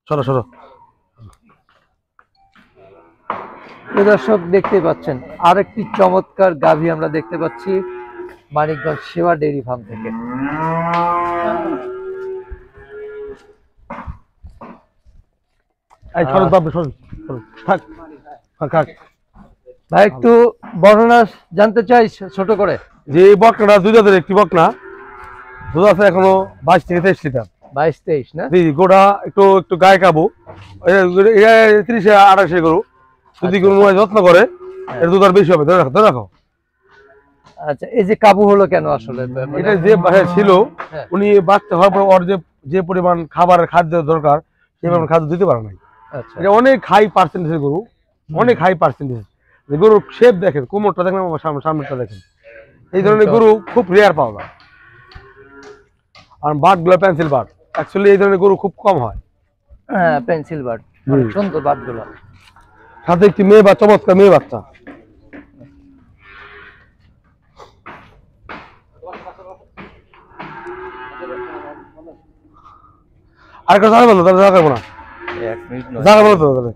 সরো সরো। দর্শক দেখতে পাচ্ছেন আরেকটি চমৎকার গাভী আমরা দেখতে পাচ্ছি মানিকগঞ্জ সেবা ডেইরি ফার্ম থেকে। এই সরো বাবু সরো সরো। থাক থাক। ভাই একটু বর্ণনা জানতে চাই ছোট করে। যে এই বকনাটা দুই দাঁতের একটি বকনা, দুধ আছে এখনো 22 থেকে 23 লিটার। 22-23 না? জি গোটা একটু একটু গায়ে কাবু, 30-28 গরু যদি কোনো যত্ন করে এর দুধ আর বেশি হবে। ধরে রাখো ধরে রাখো। আচ্ছা, এই যে কাবু হলো কেন আসলে? এটা যে বাসায় ছিল উনি বাচ্চা হওয়ার পর ওর যে পরিমাণ খাবারের খাদ্য দরকার সেই পরিমাণ খাদ্য দিতে পারে নাই। আচ্ছা, এটা অনেক হাই পার্সেন্টেজের গরু, অনেক হাই পার্সেন্টেজ। গরুর শেপ দেখেন, কোমরটা দেখেন, সামনেটা দেখেন, এই ধরনের গরু খুব রেয়ার পাওয়া যায়। আর বাটগুলো পেন্সিল বাট, অ্যাকচুয়ালি এই ধরনের গরু খুব কম হয়। হ্যাঁ, পেন্সিল বাট, সুন্দর বাটগুলো। সাথে একটি মেয়ে বাচ্চা, চমৎকার মেয়ে বাচ্চা। আর কথা বলো তাহলে, জায়গা না, এক মিনিট জায়গা বলো তো তাহলে।